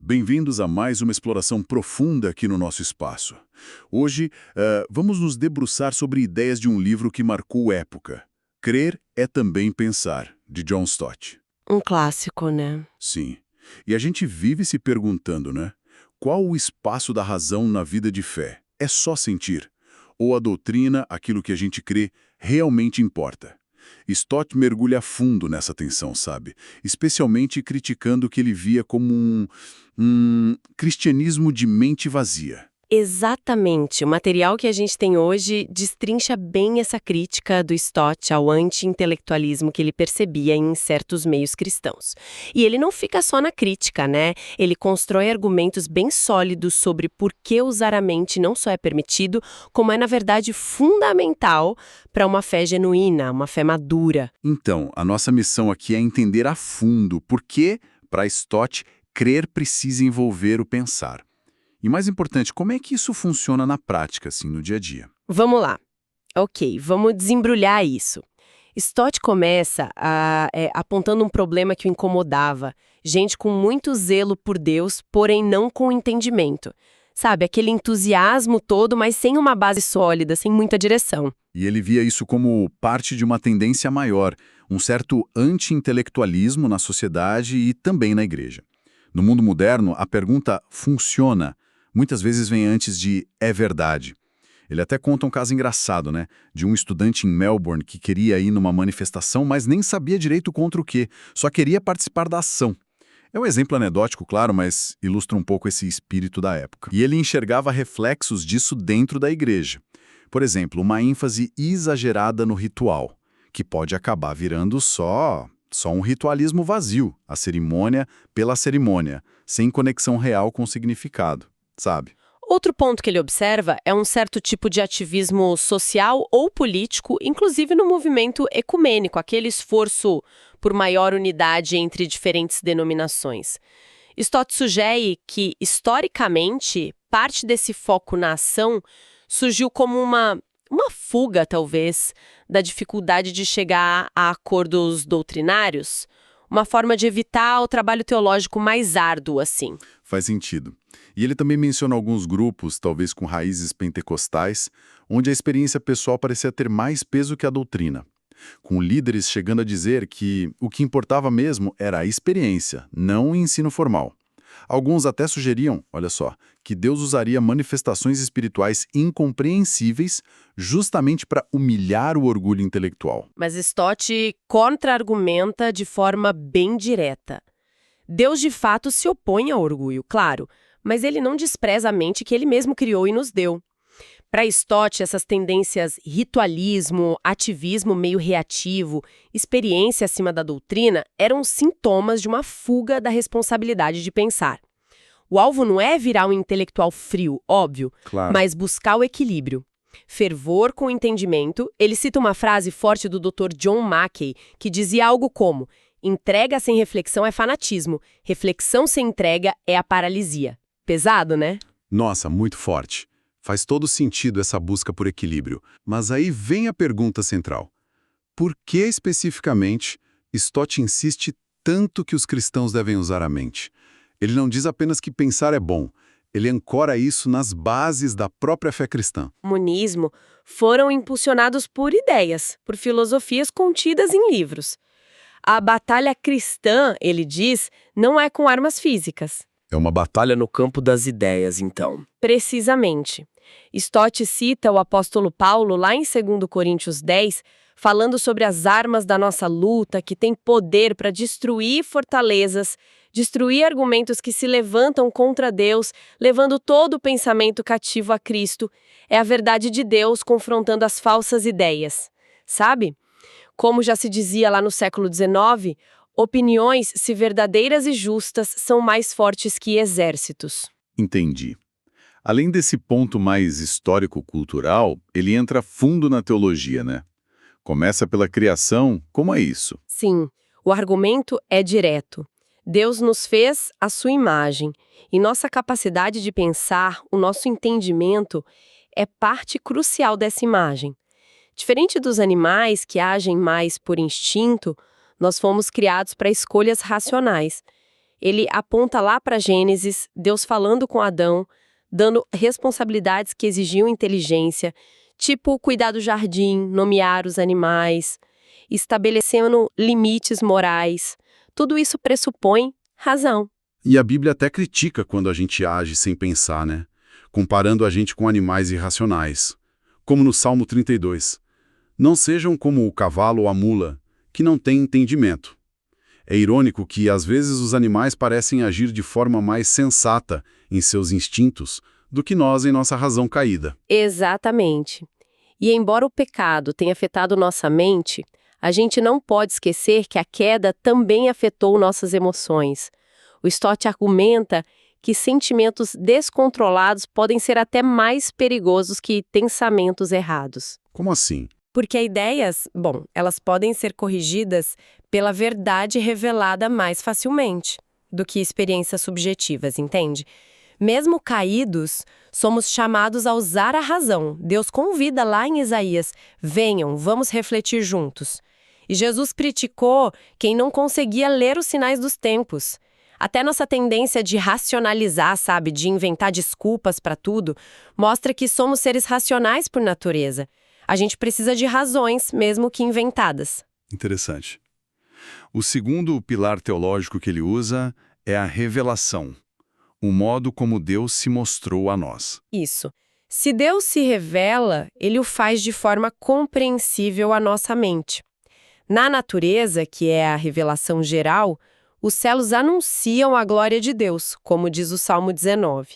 Bem-vindos a mais uma exploração profunda aqui no nosso espaço. Hoje, vamos nos debruçar sobre ideias de um livro que marcou época. Crer é também pensar, de John Stott. Um clássico, né? Sim. E a gente vive se perguntando, né? Qual o espaço da razão na vida de fé? É só sentir? Ou a doutrina, aquilo que a gente crê, realmente importa? Stott mergulha fundo nessa tensão, sabe? Especialmente criticando o que ele via como um cristianismo de mente vazia. Exatamente. O material que a gente tem hoje destrincha bem essa crítica do Stott ao anti-intelectualismo que ele percebia em certos meios cristãos. E ele não fica só na crítica, né? Ele constrói argumentos bem sólidos sobre por que usar a mente não só é permitido, como é, na verdade, fundamental para uma fé genuína, uma fé madura. Então, a nossa missão aqui é entender a fundo por que, para Stott, crer precisa envolver o pensar. E mais importante, como é que isso funciona na prática, assim, no dia a dia? Vamos lá. Ok, vamos desembrulhar isso. Stott começa apontando um problema que o incomodava. Gente com muito zelo por Deus, porém não com entendimento. Sabe, aquele entusiasmo todo, mas sem uma base sólida, sem muita direção. E ele via isso como parte de uma tendência maior, um certo anti-intelectualismo na sociedade e também na igreja. No mundo moderno, a pergunta funciona muitas vezes vem antes de é verdade. Ele até conta um caso engraçado, né? De um estudante em Melbourne que queria ir numa manifestação, mas nem sabia direito contra o quê, só queria participar da ação. É um exemplo anedótico, claro, mas ilustra um pouco esse espírito da época. E ele enxergava reflexos disso dentro da igreja. Por exemplo, uma ênfase exagerada no ritual, que pode acabar virando só um ritualismo vazio, a cerimônia pela cerimônia, sem conexão real com o significado. Sabe? Outro ponto que ele observa é um certo tipo de ativismo social ou político, inclusive no movimento ecumênico, aquele esforço por maior unidade entre diferentes denominações. Stott sugere que, historicamente, parte desse foco na ação surgiu como uma fuga, talvez, da dificuldade de chegar a acordos doutrinários, uma forma de evitar o trabalho teológico mais árduo, assim. Faz sentido. E ele também menciona alguns grupos, talvez com raízes pentecostais, onde a experiência pessoal parecia ter mais peso que a doutrina, com líderes chegando a dizer que o que importava mesmo era a experiência, não o ensino formal. Alguns até sugeriam, olha só, que Deus usaria manifestações espirituais incompreensíveis justamente para humilhar o orgulho intelectual. Mas Stott contra-argumenta de forma bem direta. Deus de fato se opõe ao orgulho, claro, mas ele não despreza a mente que ele mesmo criou e nos deu. Para Stott, essas tendências ritualismo, ativismo meio reativo, experiência acima da doutrina eram sintomas de uma fuga da responsabilidade de pensar. O alvo não é virar um intelectual frio, óbvio, Claro. mas buscar o equilíbrio. Fervor com entendimento. Ele cita uma frase forte do Dr. John Mackey, que dizia algo como: entrega sem reflexão é fanatismo, reflexão sem entrega é a paralisia. Pesado, né? Nossa, muito forte. Faz todo sentido essa busca por equilíbrio. Mas aí vem a pergunta central. Por que, especificamente, Stott insiste tanto que os cristãos devem usar a mente? Ele não diz apenas que pensar é bom. Ele ancora isso nas bases da própria fé cristã. O monismo foram impulsionados por ideias, por filosofias contidas em livros. A batalha cristã, ele diz, não é com armas físicas. É uma batalha No campo das ideias, então. Precisamente. Stott cita o apóstolo Paulo lá em 2 Coríntios 10, falando sobre as armas da nossa luta que têm poder para destruir fortalezas, destruir argumentos que se levantam contra Deus, levando todo o pensamento cativo a Cristo. É a verdade de Deus confrontando as falsas ideias. Sabe? Como já se dizia lá no século XIX, opiniões, se verdadeiras e justas, são mais fortes que exércitos. Entendi. Além desse ponto mais histórico-cultural, ele entra fundo na teologia, né? Começa pela criação, como é isso? Sim, o argumento é direto. Deus nos fez à sua imagem, e nossa capacidade de pensar, o nosso entendimento, é parte crucial dessa imagem. Diferente dos animais que agem mais por instinto, nós fomos criados para escolhas racionais. Ele aponta lá para Gênesis, Deus falando com Adão, dando responsabilidades que exigiam inteligência, tipo cuidar do jardim, nomear os animais, estabelecendo limites morais. Tudo isso pressupõe razão. E a Bíblia até critica quando a gente age sem pensar, né? Comparando a gente com animais irracionais. Como no Salmo 32. Não sejam como o cavalo ou a mula, que não têm entendimento. É irônico que, às vezes, os animais parecem agir de forma mais sensata em seus instintos do que nós em nossa razão caída. Exatamente. E embora o pecado tenha afetado nossa mente, a gente não pode esquecer que a queda também afetou nossas emoções. O Stott argumenta que sentimentos descontrolados podem ser até mais perigosos que pensamentos errados. Como assim? Porque ideias, elas podem ser corrigidas pela verdade revelada mais facilmente do que experiências subjetivas, entende? Mesmo caídos, somos chamados a usar a razão. Deus convida lá em Isaías, venham, vamos refletir juntos. E Jesus criticou quem não conseguia ler os sinais dos tempos. Até nossa tendência de racionalizar, sabe, de inventar desculpas para tudo, mostra que somos seres racionais por natureza. A gente precisa de razões, mesmo que inventadas. Interessante. O segundo pilar teológico que ele usa é a revelação, o modo como Deus se mostrou a nós. Isso. Se Deus se revela, ele o faz de forma compreensível à nossa mente. Na natureza, que é a revelação geral, os céus anunciam a glória de Deus, como diz o Salmo 19.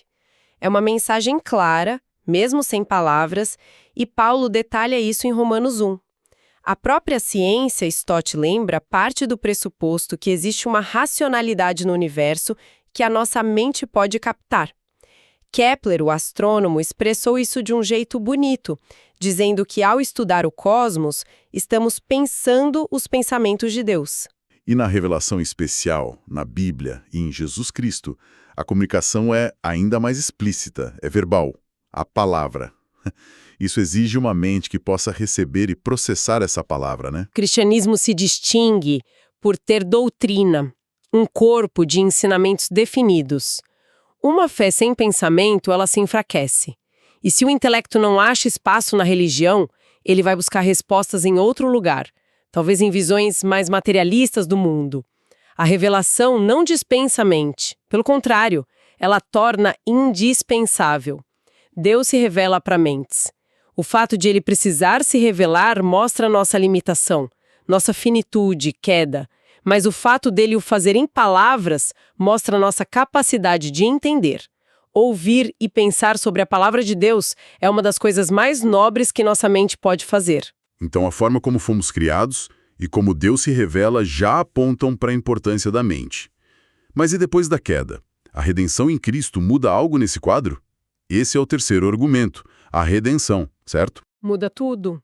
É uma mensagem clara, mesmo sem palavras, e Paulo detalha isso em Romanos 1. A própria ciência, Stott lembra, parte do pressuposto que existe uma racionalidade no universo que a nossa mente pode captar. Kepler, o astrônomo, expressou isso de um jeito bonito, dizendo que ao estudar o cosmos, estamos pensando os pensamentos de Deus. E na revelação especial, na Bíblia e em Jesus Cristo, a comunicação é ainda mais explícita, é verbal, a palavra. Isso exige uma mente que possa receber e processar essa palavra, né? O cristianismo se distingue por ter doutrina, um corpo de ensinamentos definidos. Uma fé sem pensamento, ela se enfraquece. E se o intelecto não acha espaço na religião, ele vai buscar respostas em outro lugar, talvez em visões mais materialistas do mundo. A revelação não dispensa a mente. Pelo contrário, ela torna indispensável. Deus se revela para mentes. O fato de ele precisar se revelar mostra nossa limitação, nossa finitude, queda. Mas o fato dele o fazer em palavras mostra nossa capacidade de entender. Ouvir e pensar sobre a palavra de Deus é uma das coisas mais nobres que nossa mente pode fazer. Então a forma como fomos criados e como Deus se revela já apontam para a importância da mente. Mas e depois da queda? A redenção em Cristo muda algo nesse quadro? Esse é o terceiro argumento, a redenção, certo? Muda tudo.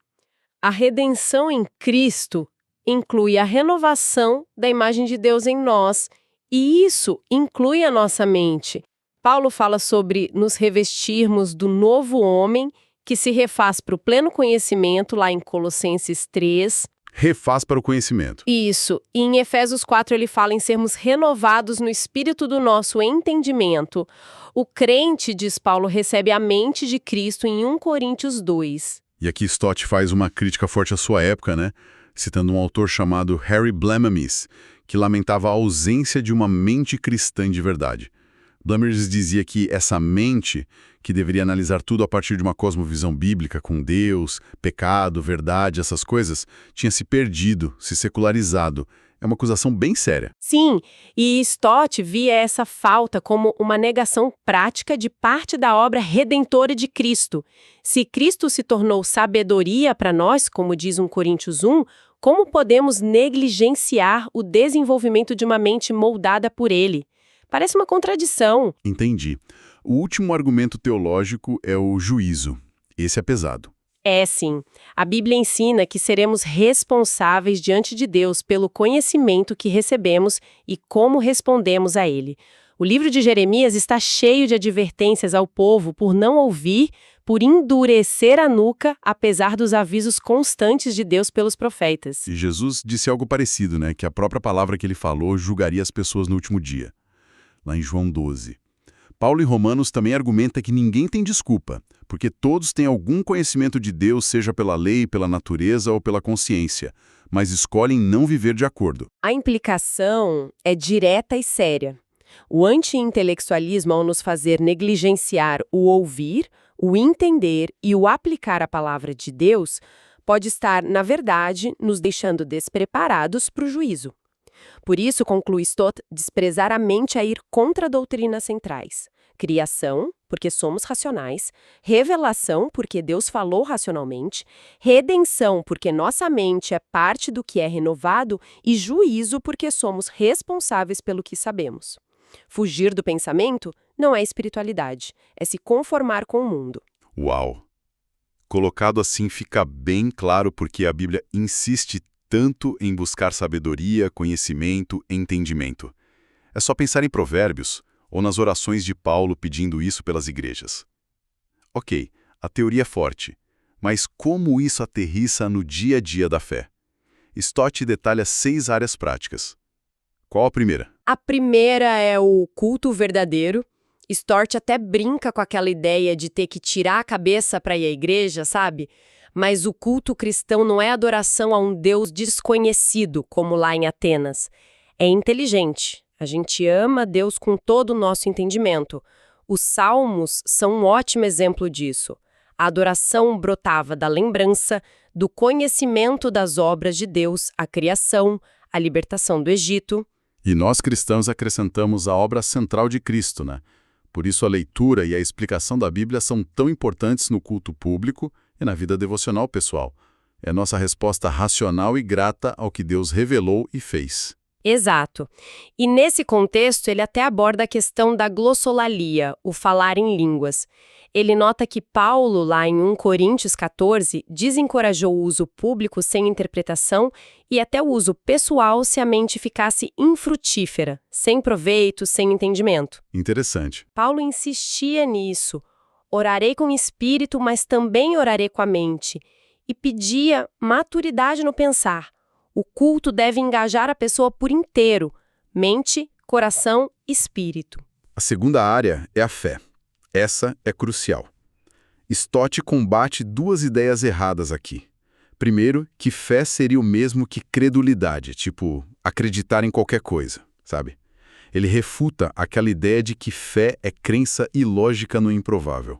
A redenção em Cristo inclui a renovação da imagem de Deus em nós, e isso inclui a nossa mente. Paulo fala sobre nos revestirmos do novo homem que se refaz para o pleno conhecimento, lá em Colossenses 3. Refaz para o conhecimento. Isso. E em Efésios 4 ele fala em sermos renovados no espírito do nosso entendimento. O crente, diz Paulo, recebe a mente de Cristo em 1 Coríntios 2. E aqui Stott faz uma crítica forte à sua época, né? Citando um autor chamado Harry Blamires, que lamentava a ausência de uma mente cristã de verdade. Blamires dizia que essa mente, que deveria analisar tudo a partir de uma cosmovisão bíblica, com Deus, pecado, verdade, essas coisas, tinha se perdido, se secularizado. É uma acusação bem séria. Sim, e Stott via essa falta como uma negação prática de parte da obra redentora de Cristo. Se Cristo se tornou sabedoria para nós, como diz 1 Coríntios 1, como podemos negligenciar o desenvolvimento de uma mente moldada por ele? Parece uma contradição. Entendi. O último argumento teológico é o juízo. Esse é pesado. É sim. A Bíblia ensina que seremos responsáveis diante de Deus pelo conhecimento que recebemos e como respondemos a ele. O livro de Jeremias está cheio de advertências ao povo por não ouvir, por endurecer a nuca, apesar dos avisos constantes de Deus pelos profetas. E Jesus disse algo parecido, né? Que a própria palavra que ele falou julgaria as pessoas no último dia. lá em João 12. Paulo em Romanos também argumenta que ninguém tem desculpa, porque todos têm algum conhecimento de Deus, seja pela lei, pela natureza ou pela consciência, mas escolhem não viver de acordo. A implicação é direta e séria. O anti-intelectualismo, ao nos fazer negligenciar o ouvir, o entender e o aplicar a palavra de Deus, pode estar, na verdade, nos deixando despreparados para o juízo. Por isso, conclui Stott, desprezar a mente é ir contra doutrinas centrais. Criação, porque somos racionais, revelação, porque Deus falou racionalmente, redenção, porque nossa mente é parte do que é renovado, e juízo, porque somos responsáveis pelo que sabemos. Fugir do pensamento não é espiritualidade, é se conformar com o mundo. Uau! Colocado assim fica bem claro porque a Bíblia insiste tanto em buscar sabedoria, conhecimento, entendimento. É só pensar em Provérbios ou nas orações de Paulo pedindo isso pelas igrejas. Ok, a teoria é forte, mas como isso aterrissa no dia a dia da fé? Stott detalha 6 áreas práticas. Qual a primeira? A primeira é o culto verdadeiro. Stott até brinca com aquela ideia de ter que tirar a cabeça para ir à igreja, sabe? Mas o culto cristão não é adoração a um Deus desconhecido, como lá em Atenas. É inteligente. A gente ama Deus com todo o nosso entendimento. Os Salmos são um ótimo exemplo disso. A adoração brotava da lembrança, do conhecimento das obras de Deus, a criação, a libertação do Egito. E nós cristãos acrescentamos a obra central de Cristo, né? Por isso a leitura e a explicação da Bíblia são tão importantes no culto público e na vida devocional pessoal. É nossa resposta racional e grata ao que Deus revelou e fez. Exato. E nesse contexto, ele até aborda a questão da glossolalia, o falar em línguas. Ele nota que Paulo, lá em 1 Coríntios 14, desencorajou o uso público sem interpretação e até o uso pessoal se a mente ficasse infrutífera, sem proveito, sem entendimento. Interessante. Paulo insistia nisso. Orarei com o espírito, mas também orarei com a mente. E pedia maturidade no pensar. O culto deve engajar a pessoa por inteiro, mente, coração, espírito. A segunda área é a fé. Essa é crucial. Stott combate 2 ideias erradas aqui. Primeiro, que fé seria o mesmo que credulidade, tipo, acreditar em qualquer coisa, sabe? Ele refuta aquela ideia de que fé é crença ilógica no improvável.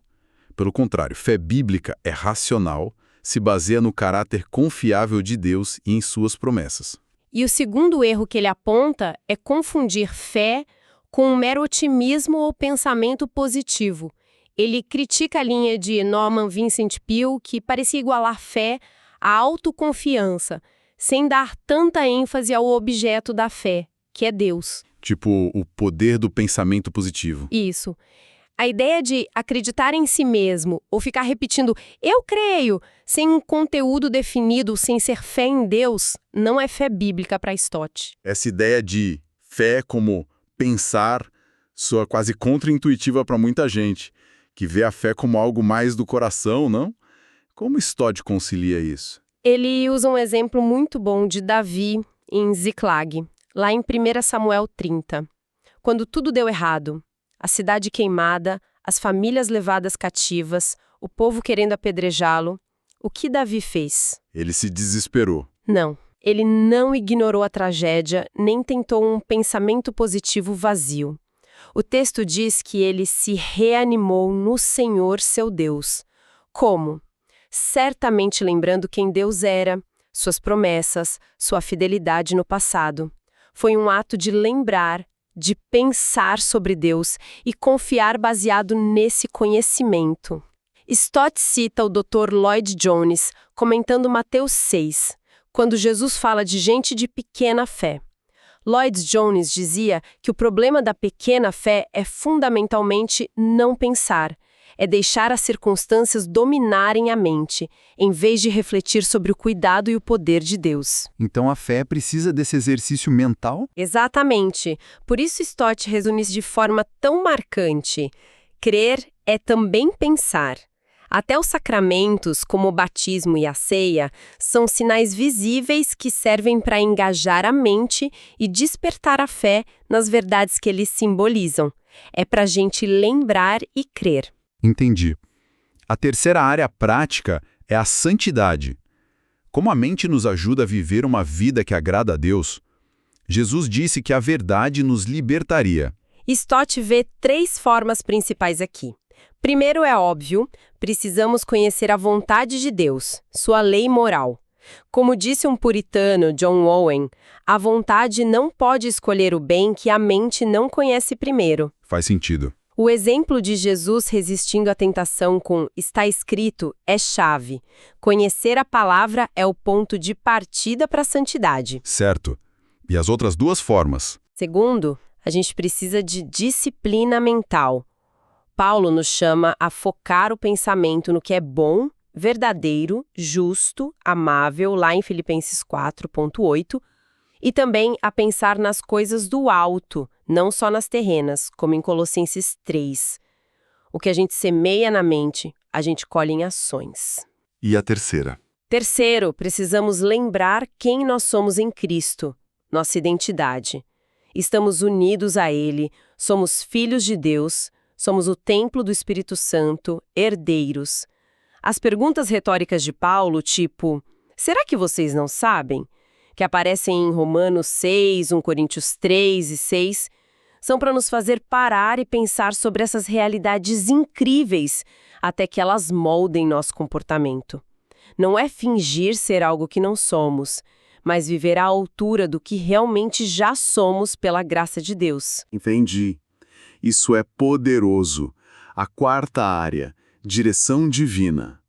Pelo contrário, fé bíblica é racional, se baseia no caráter confiável de Deus e em suas promessas. E o segundo erro que ele aponta é confundir fé com um mero otimismo ou pensamento positivo. Ele critica a linha de Norman Vincent Peale, que parecia igualar fé à autoconfiança, sem dar tanta ênfase ao objeto da fé, que é Deus. Tipo, o poder do pensamento positivo. Isso. A ideia de acreditar em si mesmo ou ficar repetindo "eu creio", sem um conteúdo definido, sem ser fé em Deus, não é fé bíblica para Stott. Essa ideia de fé como pensar soa quase contra-intuitiva para muita gente, que vê a fé como algo mais do coração, não? Como Stott concilia isso? Ele usa um exemplo muito bom de Davi em Ziclag, lá em 1 Samuel 30. Quando tudo deu errado, a cidade queimada, as famílias levadas cativas, o povo querendo apedrejá-lo, o que Davi fez? Ele se desesperou. Não. Ele não ignorou a tragédia, nem tentou um pensamento positivo vazio. O texto diz que ele se reanimou no Senhor seu Deus. Como? Certamente lembrando quem Deus era, suas promessas, sua fidelidade no passado. Foi um ato de lembrar, de pensar sobre Deus e confiar baseado nesse conhecimento. Stott cita o Dr. Lloyd Jones comentando Mateus 6, quando Jesus fala de gente de pequena fé. Lloyd Jones dizia que o problema da pequena fé é fundamentalmente não pensar, é deixar as circunstâncias dominarem a mente, em vez de refletir sobre o cuidado e o poder de Deus. Então a fé precisa desse exercício mental? Exatamente. Por isso Stott resume isso de forma tão marcante. Crer é também pensar. Até os sacramentos, como o batismo e a ceia, são sinais visíveis que servem para engajar a mente e despertar a fé nas verdades que eles simbolizam. É para a gente lembrar e crer. Entendi. A terceira área prática é a santidade. Como a mente nos ajuda a viver uma vida que agrada a Deus? Jesus disse que a verdade nos libertaria. Stott vê 3 formas principais aqui. Primeiro é óbvio, precisamos conhecer a vontade de Deus, sua lei moral. Como disse um puritano, John Owen, a vontade não pode escolher o bem que a mente não conhece primeiro. Faz sentido. O exemplo de Jesus resistindo à tentação com "está escrito" é chave. Conhecer a palavra é o ponto de partida para a santidade. Certo. E as outras 2 formas? Segundo, a gente precisa de disciplina mental. Paulo nos chama a focar o pensamento no que é bom, verdadeiro, justo, amável, lá em Filipenses 4:8, e também a pensar nas coisas do alto, não só nas terrenas, como em Colossenses 3. O que a gente semeia na mente, a gente colhe em ações. E a terceira? Terceiro, precisamos lembrar quem nós somos em Cristo, nossa identidade. Estamos unidos a Ele, somos filhos de Deus, somos o templo do Espírito Santo, herdeiros. As perguntas retóricas de Paulo, tipo, será que vocês não sabem? Que aparecem em Romanos 6, 1 Coríntios 3 e 6, são para nos fazer parar e pensar sobre essas realidades incríveis, até que elas moldem nosso comportamento. Não é fingir ser algo que não somos, mas viver à altura do que realmente já somos pela graça de Deus. Entendi. Isso é poderoso. A quarta área, direção divina.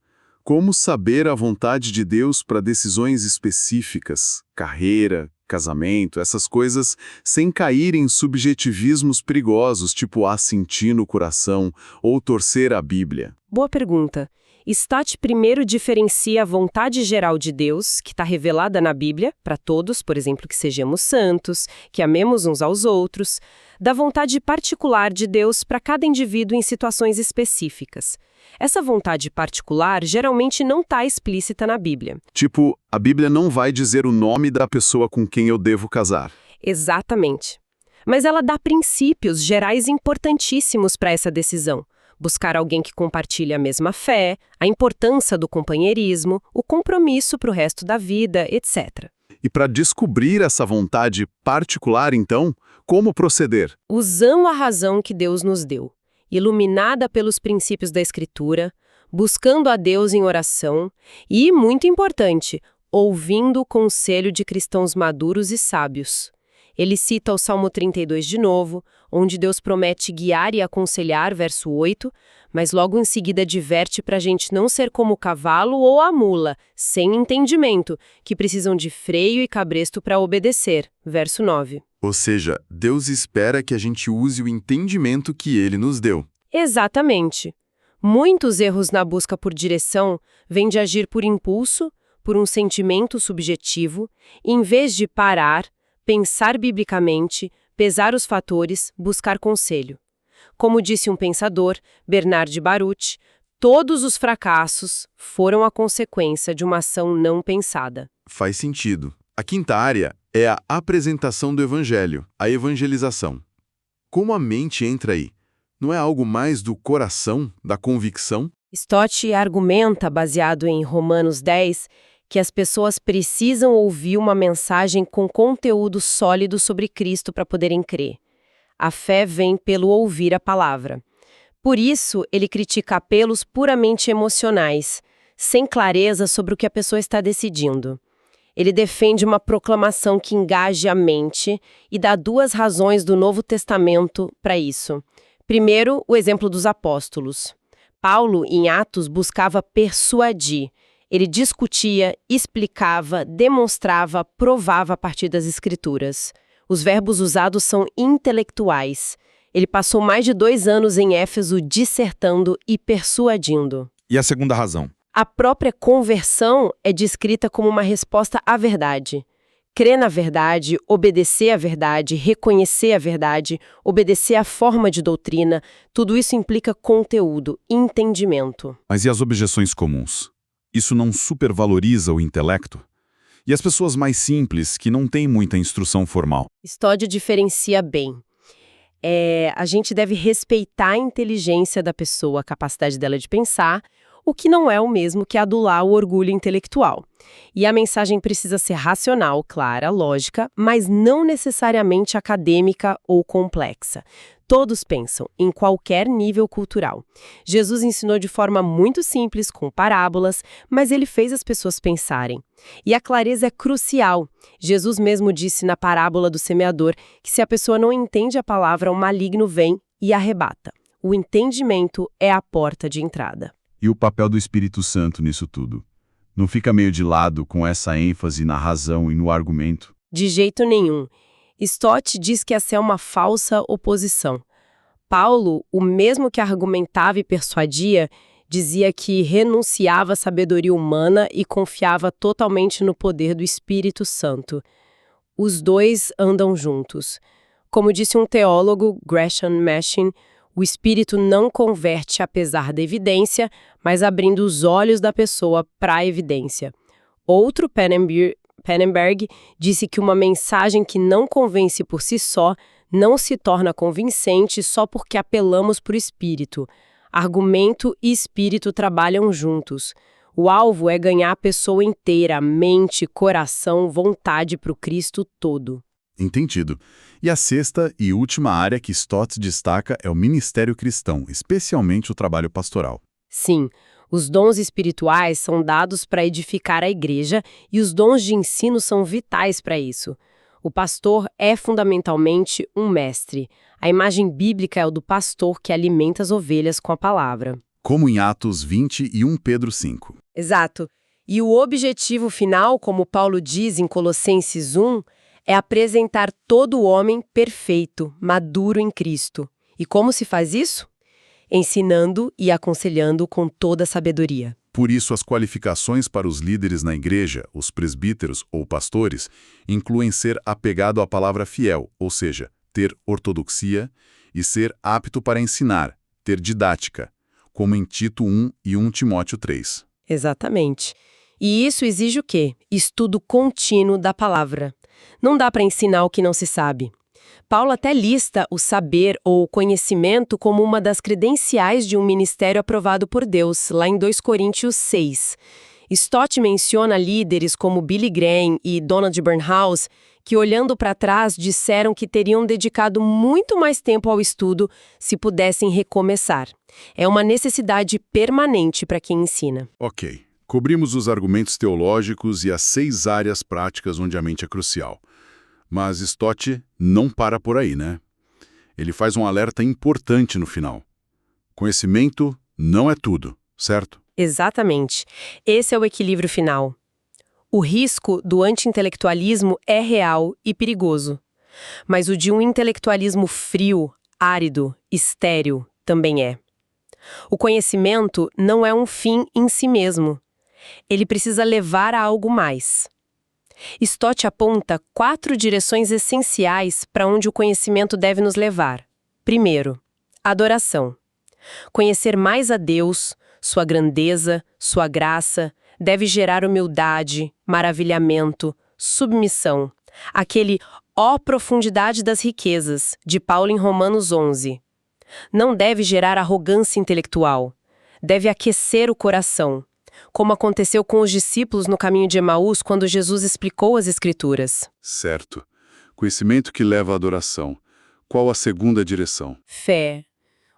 Como saber a vontade de Deus para decisões específicas, carreira, casamento, essas coisas, sem cair em subjetivismos perigosos, tipo assentir no coração ou torcer a Bíblia? Boa pergunta. Stott primeiro diferencia a vontade geral de Deus, que está revelada na Bíblia, para todos, por exemplo, que sejamos santos, que amemos uns aos outros, da vontade particular de Deus para cada indivíduo em situações específicas. Essa vontade particular geralmente não está explícita na Bíblia. Tipo, a Bíblia não vai dizer o nome da pessoa com quem eu devo casar. Exatamente. Mas ela dá princípios gerais importantíssimos para essa decisão. Buscar alguém que compartilhe a mesma fé, a importância do companheirismo, o compromisso para o resto da vida, etc. E para descobrir essa vontade particular, então, como proceder? Usando a razão que Deus nos deu, iluminada pelos princípios da Escritura, buscando a Deus em oração e, muito importante, ouvindo o conselho de cristãos maduros e sábios. Ele cita o Salmo 32 de novo, onde Deus promete guiar e aconselhar, verso 8, mas logo em seguida adverte para a gente não ser como o cavalo ou a mula, sem entendimento, que precisam de freio e cabresto para obedecer, verso 9. Ou seja, Deus espera que a gente use o entendimento que Ele nos deu. Exatamente. Muitos erros na busca por direção vêm de agir por impulso, por um sentimento subjetivo, em vez de parar, pensar biblicamente, pesar os fatores, buscar conselho. Como disse um pensador, Bernard de Baruch, todos os fracassos foram a consequência de uma ação não pensada. Faz sentido. A quinta área é a apresentação do Evangelho, a evangelização. Como a mente entra aí? Não é algo mais do coração, da convicção? Stott argumenta, baseado em Romanos 10, que as pessoas precisam ouvir uma mensagem com conteúdo sólido sobre Cristo para poderem crer. A fé vem pelo ouvir a palavra. Por isso, ele critica apelos puramente emocionais, sem clareza sobre o que a pessoa está decidindo. Ele defende uma proclamação que engaje a mente e dá 2 razões do Novo Testamento para isso. Primeiro, o exemplo dos apóstolos. Paulo, em Atos, buscava persuadir. Ele discutia, explicava, demonstrava, provava a partir das Escrituras. Os verbos usados são intelectuais. Ele passou mais de 2 anos em Éfeso dissertando e persuadindo. E a segunda razão? A própria conversão é descrita como uma resposta à verdade. Crer na verdade, obedecer à verdade, reconhecer a verdade, obedecer à forma de doutrina, tudo isso implica conteúdo, entendimento. Mas e as objeções comuns? Isso não supervaloriza o intelecto? E as pessoas mais simples, que não têm muita instrução formal? Stott diferencia bem. A gente deve respeitar a inteligência da pessoa, a capacidade dela de pensar, o que não é o mesmo que adular o orgulho intelectual. E a mensagem precisa ser racional, clara, lógica, mas não necessariamente acadêmica ou complexa. Todos pensam, em qualquer nível cultural. Jesus ensinou de forma muito simples, com parábolas, mas ele fez as pessoas pensarem. E a clareza é crucial. Jesus mesmo disse na parábola do semeador que se a pessoa não entende a palavra, o maligno vem e arrebata. O entendimento é a porta de entrada. E o papel do Espírito Santo nisso tudo? Não fica meio de lado com essa ênfase na razão e no argumento? De jeito nenhum. Stott diz que essa é uma falsa oposição. Paulo, o mesmo que argumentava e persuadia, dizia que renunciava à sabedoria humana e confiava totalmente no poder do Espírito Santo. Os dois andam juntos. Como disse um teólogo, Gresham Machen, o Espírito não converte apesar da evidência, mas abrindo os olhos da pessoa para a evidência. Outro, Pannenberg, disse que uma mensagem que não convence por si só não se torna convincente só porque apelamos para o Espírito. Argumento e Espírito trabalham juntos. O alvo é ganhar a pessoa inteira, mente, coração, vontade para o Cristo todo. Entendido. E a sexta e última área que Stott destaca é o ministério cristão, especialmente o trabalho pastoral. Sim, os dons espirituais são dados para edificar a igreja e os dons de ensino são vitais para isso. O pastor é fundamentalmente um mestre. A imagem bíblica é o do pastor que alimenta as ovelhas com a palavra. Como em Atos 20 e 1 Pedro 5. Exato. E o objetivo final, como Paulo diz em Colossenses 1, é apresentar todo o homem perfeito, maduro em Cristo. E como se faz isso? Ensinando e aconselhando com toda a sabedoria. Por isso, as qualificações para os líderes na igreja, os presbíteros ou pastores, incluem ser apegado à palavra fiel, ou seja, ter ortodoxia, e ser apto para ensinar, ter didática, como em Tito 1 e 1 Timóteo 3. Exatamente. E isso exige o quê? Estudo contínuo da palavra. Não dá para ensinar o que não se sabe. Paulo até lista o saber ou o conhecimento como uma das credenciais de um ministério aprovado por Deus, lá em 2 Coríntios 6. Stott menciona líderes como Billy Graham e Donald Burnhouse, que olhando para trás disseram que teriam dedicado muito mais tempo ao estudo se pudessem recomeçar. É uma necessidade permanente para quem ensina. Ok. Cobrimos os argumentos teológicos e as 6 áreas práticas onde a mente é crucial. Mas Stott não para por aí, né? Ele faz um alerta importante no final. Conhecimento não é tudo, certo? Exatamente. Esse é o equilíbrio final. O risco do anti-intelectualismo é real e perigoso. Mas o de um intelectualismo frio, árido, estéril também é. O conhecimento não é um fim em si mesmo. Ele precisa levar a algo mais. Stott aponta 4 direções essenciais para onde o conhecimento deve nos levar. Primeiro, adoração. Conhecer mais a Deus, sua grandeza, sua graça, deve gerar humildade, maravilhamento, submissão. Aquele ó profundidade das riquezas, de Paulo em Romanos 11. Não deve gerar arrogância intelectual. Deve aquecer o coração, como aconteceu com os discípulos no caminho de Emaús quando Jesus explicou as Escrituras. Certo. Conhecimento que leva à adoração. Qual a segunda direção? Fé.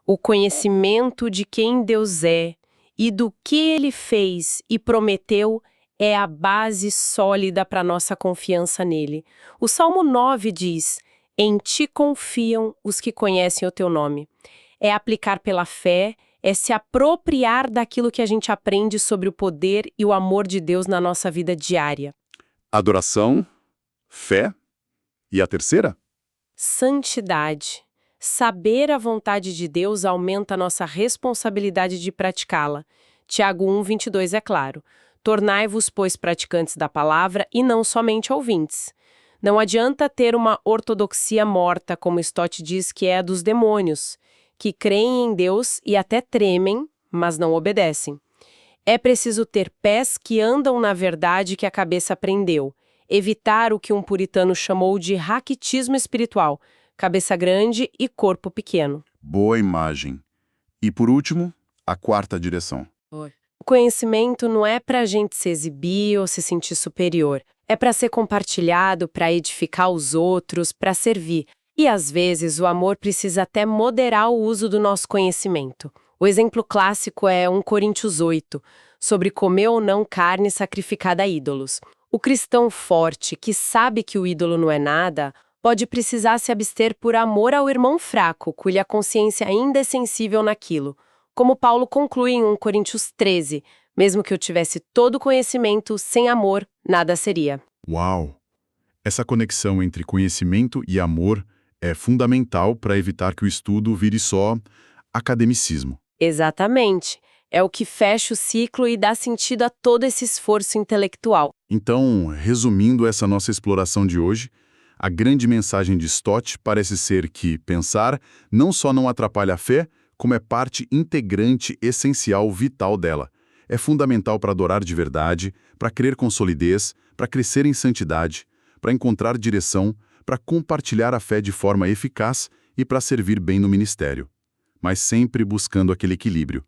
O conhecimento de quem Deus é e do que Ele fez e prometeu é a base sólida para nossa confiança nele. O Salmo 9 diz: "Em ti confiam os que conhecem o teu nome." É aplicar pela fé, é se apropriar daquilo que a gente aprende sobre o poder e o amor de Deus na nossa vida diária. Adoração, fé e a terceira? Santidade. Saber a vontade de Deus aumenta a nossa responsabilidade de praticá-la. Tiago 1:22 é claro. Tornai-vos, pois, praticantes da palavra e não somente ouvintes. Não adianta ter uma ortodoxia morta, como Stott diz que é a dos demônios, que creem em Deus e até tremem, mas não obedecem. É preciso ter pés que andam na verdade que a cabeça aprendeu, evitar o que um puritano chamou de raquitismo espiritual, cabeça grande e corpo pequeno. Boa imagem. E por último, a quarta direção. O conhecimento não é para a gente se exibir ou se sentir superior. É para ser compartilhado, para edificar os outros, para servir. E às vezes o amor precisa até moderar o uso do nosso conhecimento. O exemplo clássico é 1 Coríntios 8, sobre comer ou não carne sacrificada a ídolos. O cristão forte, que sabe que o ídolo não é nada, pode precisar se abster por amor ao irmão fraco, cuja consciência ainda é sensível naquilo. Como Paulo conclui em 1 Coríntios 13, mesmo que eu tivesse todo o conhecimento, sem amor, nada seria. Uau! Essa conexão entre conhecimento e amor é fundamental para evitar que o estudo vire só academicismo. Exatamente. É o que fecha o ciclo e dá sentido a todo esse esforço intelectual. Então, resumindo essa nossa exploração de hoje, a grande mensagem de Stott parece ser que pensar não só não atrapalha a fé, como é parte integrante, essencial, vital dela. É fundamental para adorar de verdade, para crer com solidez, para crescer em santidade, para encontrar direção, para compartilhar a fé de forma eficaz e para servir bem no ministério. Mas sempre buscando aquele equilíbrio.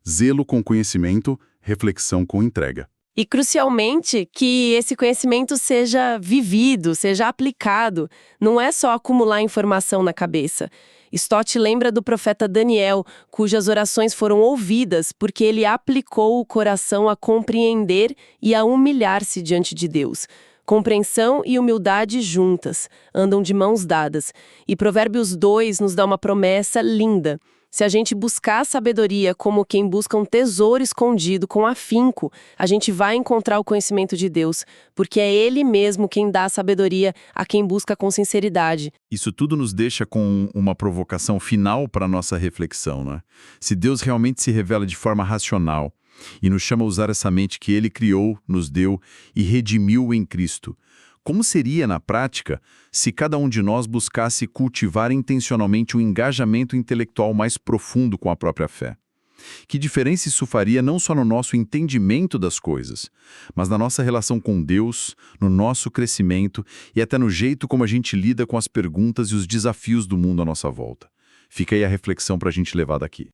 Zelo com conhecimento, reflexão com entrega. E, crucialmente, que esse conhecimento seja vivido, seja aplicado. Não é só acumular informação na cabeça. Stott lembra do profeta Daniel, cujas orações foram ouvidas porque ele aplicou o coração a compreender e a humilhar-se diante de Deus. Compreensão e humildade juntas, andam de mãos dadas. E Provérbios 2 nos dá uma promessa linda. Se a gente buscar a sabedoria como quem busca um tesouro escondido com afinco, a gente vai encontrar o conhecimento de Deus, porque é Ele mesmo quem dá a sabedoria a quem busca com sinceridade. Isso tudo nos deixa com uma provocação final para a nossa reflexão, né? Se Deus realmente se revela de forma racional e nos chama a usar essa mente que Ele criou, nos deu e redimiu em Cristo, como seria, na prática, se cada um de nós buscasse cultivar intencionalmente um engajamento intelectual mais profundo com a própria fé? Que diferença isso faria não só no nosso entendimento das coisas, mas na nossa relação com Deus, no nosso crescimento e até no jeito como a gente lida com as perguntas e os desafios do mundo à nossa volta? Fica aí a reflexão para a gente levar daqui.